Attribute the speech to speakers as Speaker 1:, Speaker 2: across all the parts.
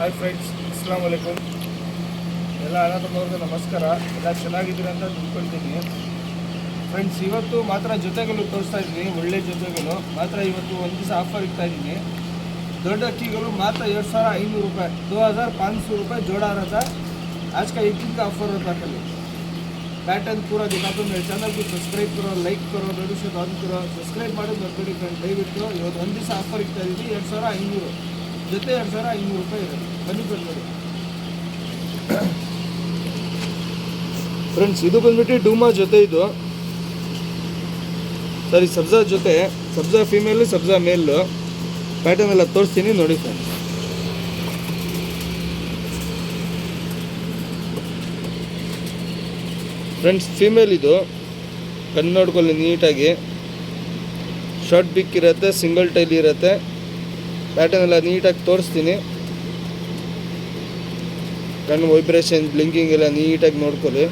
Speaker 1: Hi friends, ಅಸ್ಸಲಾಮು ಅಲೈಕುಮ್. ಎಲ್ಲ ಅನಾಥಮವ್ರಿಗೆ ನಮಸ್ಕಾರ. ಎಲ್ಲ ಚೆನ್ನಾಗಿದ್ದೀರಿ ಅಂತ ತಿಳ್ಕೊಳ್ತೀನಿ. ಫ್ರೆಂಡ್ಸ್, ಇವತ್ತು ಮಾತ್ರ ಜೊತೆಗಳು ತೋರಿಸ್ತಾ ಇದ್ದೀನಿ. ಒಳ್ಳೆ ಜೊತೆಗಳು ಮಾತ್ರ ಇವತ್ತು ಒಂದು ದಿವಸ ಆಫರ್ ಇಡ್ತಾ ಇದ್ದೀನಿ. ದೊಡ್ಡ ಅಕ್ಕಿಗಳು ಮಾತ್ರ 2500 रुपये, 2500 रुपये जोड़ा रहता है. आज का एक दिन का ऑफर रहता है. पैटर्न पूरा दिखाता हूँ. मेरे चैनल को सब्सक्राइब करो, लाइक करो, नोटिफिकेशन ऑन करो. सब्सक्राइब ಮಾಡೋದು ಮರ್ಬೇಡಿ ಫ್ರೆಂಡ್, ದಯವಿಟ್ಟು. ಇವತ್ತು ಒಂದು ದಿವಸ ಆಫರ್ ಇಡ್ತಾ ಇದ್ದೀನಿ. 2500 ಜೊತೆ 2500 ರೂಪಾಯಿ ಇರುತ್ತೆ. ಬನ್ನಿ ನೋಡಿ ಫ್ರೆಂಡ್ಸ್. ಇದು ಬಂದ್ಬಿಟ್ಟು ಡೂಮಾ ಜೊತೆ, ಇದು ಸರಿ ಸಬ್ಜಾ ಜೊತೆ. ಸಬ್ಜಾ ಫೀಮೇಲು, ಸಬ್ಜಾ ಮೇಲು. ಪ್ಯಾಟರ್ನ್ ಎಲ್ಲ ತೋರಿಸ್ತೀನಿ ನೋಡಿ ಫ್ರೆಂಡ್ಸ್. ಫ್ರೆಂಡ್ಸ್, ಫೀಮೇಲ್ ಇದು. ಕಣ್ಣು ನೋಡ್ಕೊಳ್ಳಿ ನೀಟಾಗಿ. ಶಾರ್ಟ್ ಬಿಕ್ ಇರುತ್ತೆ, ಸಿಂಗಲ್ ಟೈಲ್ ಇರುತ್ತೆ. ಪ್ಯಾಟರ್ನ್ ಎಲ್ಲ ನೀಟಾಗಿ ತೋರಿಸ್ತೀನಿ. ಕಣ್ಣು ವೈಬ್ರೇಷನ್, ಬ್ಲಿಂಕಿಂಗ್ ಎಲ್ಲ ನೀಟಾಗಿ ನೋಡ್ಕೊಳ್ಳಿ.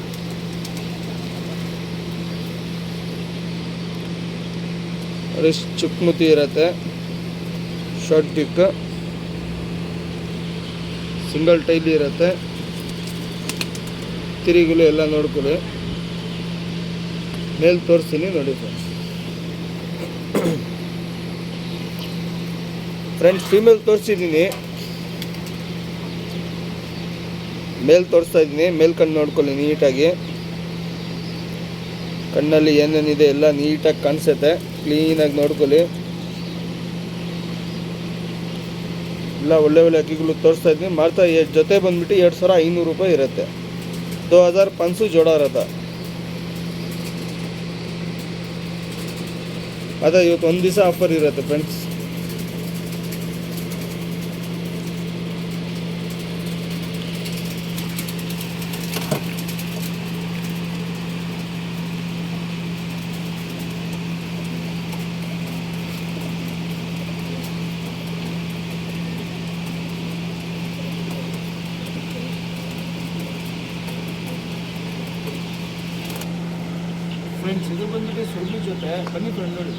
Speaker 1: ಚುಕ್ಮುತಿ ಇರುತ್ತೆ, ಶಾರ್ಟ್ ಬಿಕ್, ಸಿಂಗಲ್ ಟೈಲ್ ಇರುತ್ತೆ. ತಿರಿಗಳು ಎಲ್ಲ ನೋಡ್ಕೊಳ್ಳಿ. ಮೇಲ್ ತೋರಿಸ್ತೀನಿ ನೋಡಿ ಫ್ರೆಂಡ್ಸ್. ಫೀಮೇಲ್ ತೋರಿಸಿದ್ದೀನಿ, ಮೇಲ್ ತೋರಿಸ್ತಾ ಇದ್ದೀನಿ. ಮೇಲ್ ಕಣ್ಣು ನೋಡ್ಕೊಳ್ಳಿ ನೀಟಾಗಿ. ಕಣ್ಣಲ್ಲಿ ಏನೇನಿದೆ ಎಲ್ಲ ನೀಟಾಗಿ ಕಾಣಿಸುತ್ತೆ. ಕ್ಲೀನಾಗಿ ನೋಡ್ಕೊಳ್ಳಿ. ಎಲ್ಲ ಒಳ್ಳೆ ಒಳ್ಳೆ ಅಕ್ಕಿಗಳು ತೋರಿಸ್ತಾ ಇದ್ದೀನಿ. ಮಾತ್ರ ಜೊತೆ ಬಂದ್ಬಿಟ್ಟು 2500 ರೂಪಾಯಿ ಇರುತ್ತೆ. 2500 ಜೋಡ ಇರುತ್ತೆ. ಅದೇ ಇವತ್ತು ಒಂದು ದಿವಸ ಆಫರ್ ಇರುತ್ತೆ ಫ್ರೆಂಡ್ಸ್. ಫ್ರೆಂಡ್ಸ್, ಇದು ಬಂದ್ಬಿಟ್ಟು ಸುಳ್ಳಿ ಜೊತೆ. ಬನ್ನಿ ಫ್ರೆಂಡ್ ನೋಡಿ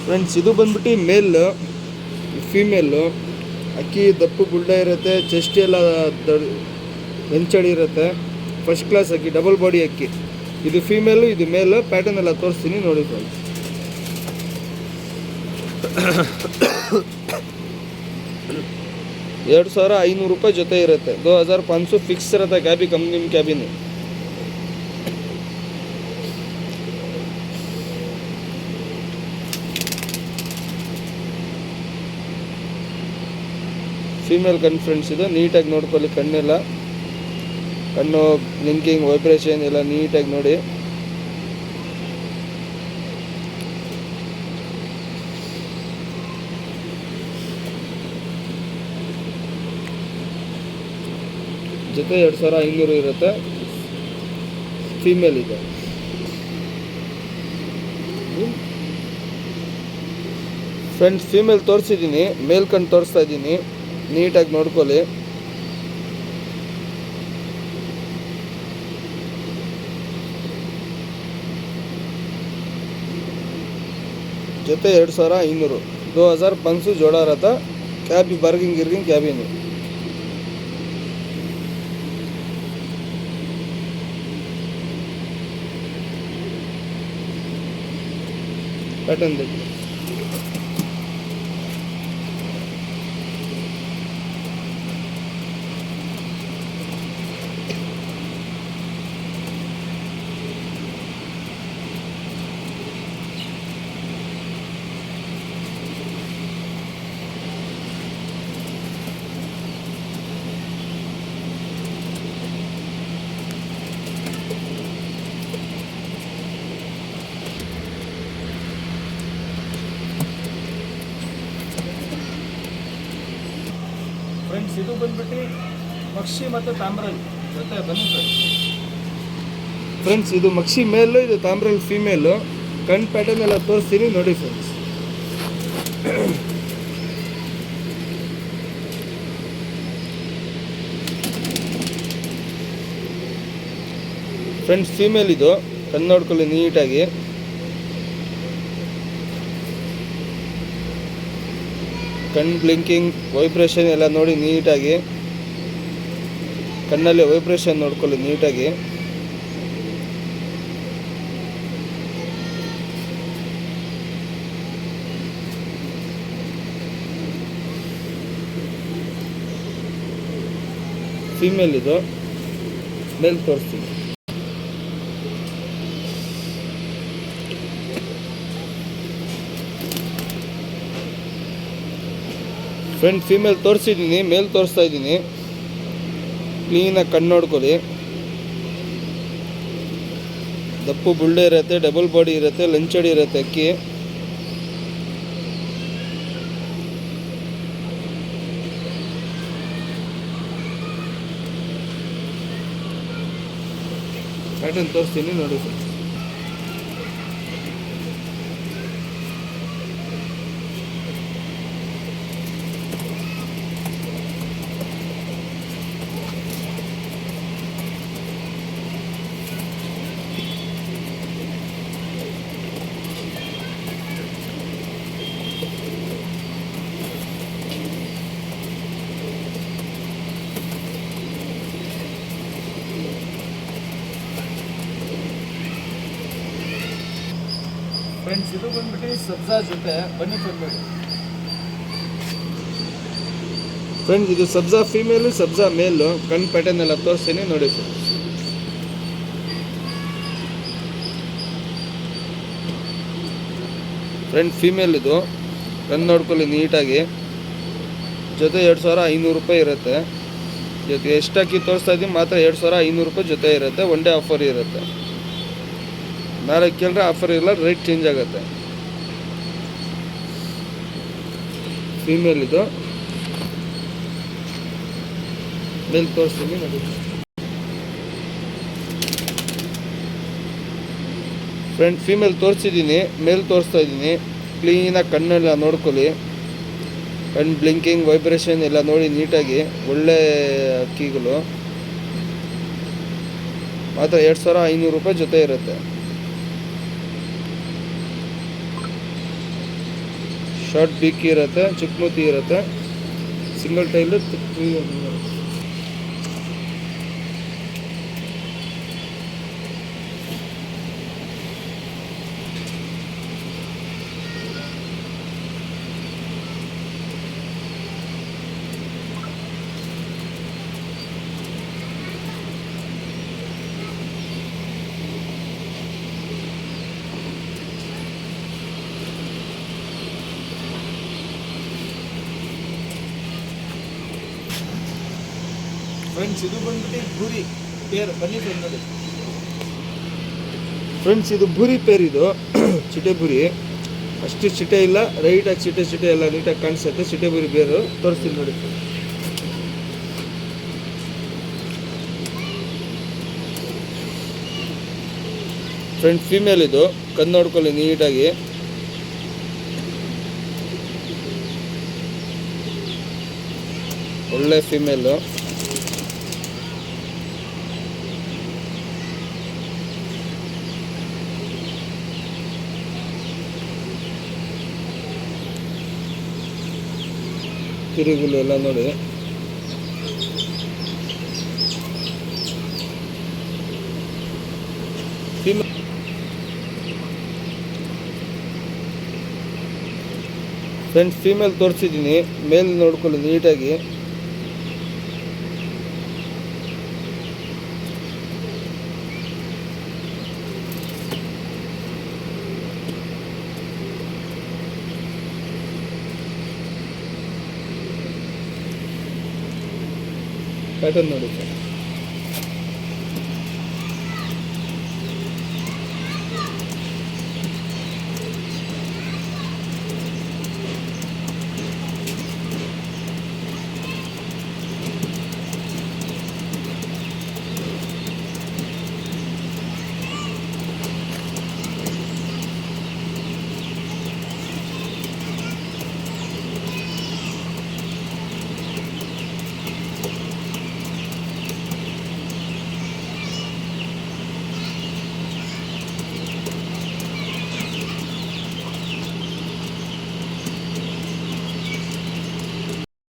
Speaker 1: ಫ್ರೆಂಡ್ಸ್. ಇದು ಬಂದ್ಬಿಟ್ಟು ಮೇಲ್, ಫೀಮೇಲು. ಅಕ್ಕಿ ದಪ್ಪು ಗುಡ್ಡ ಇರುತ್ತೆ, ಚೆಸ್ಟ್ ಎಲ್ಲ ಹೆಂಚಡಿ ಇರುತ್ತೆ. ಫಸ್ಟ್ ಕ್ಲಾಸ್ ಅಕ್ಕಿ, ಡಬಲ್ ಬಾಡಿ ಅಕ್ಕಿ. ಇದು ಫೀಮೇಲು, ಇದು ಮೇಲು. ಪ್ಯಾಟರ್ನ್ ಎಲ್ಲ ತೋರಿಸ್ತೀನಿ ನೋಡಿ ಫ್ರೆಂಡ್ಸ್. ₹2500 ಜೊತೆ ಇರುತ್ತೆ. 2500 ಫಿಕ್ಸ್ ಇರುತ್ತೆ. ಕ್ಯಾಬಿ ಕಂಪ್ನಿ ಕ್ಯಾಬಿನ್. ಫೀಮೇಲ್ ಕಣ್ಣು ಫ್ರೆಂಡ್ಸ್. ಇದು ನೀಟಾಗಿ ನೋಡ್ಕೊಳ್ಳಿ. ಕಣ್ಣೆಲ್ಲ, ಕಣ್ಣು ಬ್ಲಿಂಕಿಂಗ್, ವೈಬ್ರೇಷನ್ ಎಲ್ಲ ನೀಟಾಗಿ ನೋಡಿ. ಜೊತೆ 2500 ಇರುತ್ತೆ. ಫೀಮೇಲ್ ಇದೆ ಫ್ರೆಂಡ್ಸ್. ಫೀಮೇಲ್ ತೋರಿಸಿದ್ದೀನಿ, ಮೇಲ್ ಕಣ್ಣು ತೋರಿಸ್ತಾ ಇದ್ದೀನಿ. ನೀಟಾಗಿ ನೋಡ್ಕೊಳ್ಳಿ. ಜೊತೆ 2500, 2500 ಜೋಡ रहता. ಕ್ಯಾಬಿ ಬಾರ್ಗಿಂಗ್ ಗಿರ್ಗಿಂಗ್ ಕ್ಯಾಬಿನು. ಪ್ಯಾಟರ್ನ್ देखिए. ಫ್ರೆಂಡ್ಸ್, ಇದು ಬಂದ್ಬಿಟ್ಟು ಮಕ್ಷಿ ಮತ್ತು ತಾಮ್ರಲ್ ಜೊತೆ. ಬನ್ನಿ ಫ್ರೆಂಡ್ಸ್. ಇದು ಮಕ್ಷಿ ಮೇಲು, ಇದು ತಾಮ್ರಲ್ ಫೀಮೇಲು. ಕಣ್ ಪ್ಯಾಟರ್ನ್ ಎಲ್ಲ ತೋರಿಸ್ತೀನಿ ನೋಡಿ ಫ್ರೆಂಡ್ಸ್. ಫ್ರೆಂಡ್ಸ್, ಫೀಮೇಲ್ ಇದು. ಕಣ್ಣು ನೋಡ್ಕೊಳ್ಳಿ ನೀಟಾಗಿ. ಕಣ್ಣು ಬ್ಲಿಂಕಿಂಗ್ ವೈಬ್ರೇಷನ್ ಎಲ್ಲ ನೋಡಿ ನೀಟಾಗಿ, ಕಣ್ಣಲ್ಲಿ ವೈಬ್ರೇಷನ್ ನೋಡ್ಕೊಳ್ಳಿ ನೀಟಾಗಿ. ಫೀಮೇಲ್ ಇದು, ಮೇಲ್ ತೋರಿಸ್ತೀನಿ. ಫ್ರೆಂಡ್ ಫೀಮೇಲ್ ತೋರಿಸಿದ್ದೀನಿ, ಮೇಲ್ ತೋರಿಸ್ತಾ ಇದ್ದೀನಿ. ಕ್ಲೀನಾಗಿ ಕಣ್ಣು ನೋಡ್ಕೊಳ್ಳಿ. ದಪ್ಪು ಬುಳ್ಳೆ ಇರುತ್ತೆ, ಡಬಲ್ ಬಾಡಿ ಇರುತ್ತೆ, ಲಂಚಡಿ ಇರುತ್ತೆ ಅಕ್ಕಿ. ಪ್ಯಾಟರ್ನ್ ತೋರಿಸ್ತೀನಿ ನೋಡಿ ಸರ್. ಫ್ರೆಂಡ್ಸ್ ಇದು ಬಂದ್ಬಿಟ್ಟು ಸಬ್ಜಾ ಜೊತೆ ಬನ್ನಿ ತಂದ್ಬೇಡಿ. ಫ್ರೆಂಡ್ಸ್ ಇದು ಸಬ್ಜಾ ಫೀಮೇಲು, ಸಬ್ಜಾ ಮೇಲು. ಕಣ್ಣು ಪ್ಯಾಟರ್ನ್ ಎಲ್ಲ ತೋರಿಸ್ತೀನಿ ನೋಡಿ ಸರ್. ಫ್ರೆಂಡ್ ಫೀಮೇಲ್ ಇದು, ಕಣ್ಣು ನೋಡ್ಕೊಳ್ಳಿ ನೀಟಾಗಿ. ಜೊತೆ 2500 ರೂಪಾಯಿ ಇರುತ್ತೆ. ಜೊತೆ ಎಷ್ಟಾಕಿ ತೋರಿಸ್ತಾ ಇದ್ದೀವಿ ಮಾತ್ರ 2500 ರೂಪಾಯಿ ಜೊತೆ ಇರುತ್ತೆ. ಒನ್ ಡೇ ಆಫರ್ ಇರುತ್ತೆ. ನಾಳೆ ಕೇಳಿದ್ರೆ ಆಫರ್ ಇಲ್ಲ, ರೇಟ್ ಚೇಂಜ್ ಆಗುತ್ತೆ. ಫೀಮೇಲ್ ಇದು, ಮೇಲ್ ತೋರಿಸ್ತೀನಿ ನೋಡಿ. ಫ್ರೆಂಡ್ ಫೀಮೇಲ್ ತೋರಿಸಿದ್ದೀನಿ, ಮೇಲ್ ತೋರಿಸ್ತಾ ಇದ್ದೀನಿ. ಕ್ಲೀನಾಗಿ ಕಣ್ಣೆಲ್ಲ ನೋಡ್ಕೊಳ್ಳಿ. ಕಣ್ಣು ಬ್ಲಿಂಕಿಂಗ್ ವೈಬ್ರೇಷನ್ ಎಲ್ಲ ನೋಡಿ ನೀಟಾಗಿ. ಒಳ್ಳೆ ಅಕ್ಕಿಗಳು ಮಾತ್ರ 2500 ರೂಪಾಯಿ ಜೊತೆ ಇರುತ್ತೆ. ಶಾರ್ಟ್ ಬೀಕ್ ಇರುತ್ತೆ, ಚಿಕ್ಕ ಮೂತಿ ಇರುತ್ತೆ, ಸಿಂಗಲ್ ಟೈಲು. ಫ್ರೆಂಡ್ಸ್ ಇದು ಬಂದ್ಬಿಟ್ಟು ಬುರಿ ಪೇರ್. ಬನ್ನಿ ಫ್ರೆಂಡ್ ನೋಡಿ. ಫ್ರೆಂಡ್ಸ್ ಇದು ಬುರಿ ಪೇರ್. ಇದು ಚಿಟ್ಟೆ ಬುರಿ. ಅಷ್ಟು ಚಿಟ್ಟೆ ಇಲ್ಲ, ರೈಟಾಗಿ ಚಿಟ್ಟೆ ಎಲ್ಲ ನೀಟಾಗಿ ಕಾಣಿಸುತ್ತೆ. ಚಿಟ್ಟೆ ಬುರಿ ಬೇರು ತೋರಿಸ್ತೀನಿ ನೋಡಿ. ಫ್ರೆಂಡ್ ಫೀಮೇಲ್ ಇದು, ಕಣ್ಣು ನೋಡ್ಕೊಳ್ಳಿ ನೀಟಾಗಿ. ಒಳ್ಳೆ ಫೀಮೇಲು. ತಿರುಗುಲು ಎಲ್ಲ ನೋಡಿ. ಫ್ರೆಂಡ್ಸ್ ಫೀಮೇಲ್ ತೋರಿಸಿದ್ದೀನಿ, ಮೇಲ್ ನೋಡ್ಕೊಳ್ಳಿ ನೀಟಾಗಿ. ಪ್ಯಾಟರ್ನ್ ನೋಡಿ ಸರ್.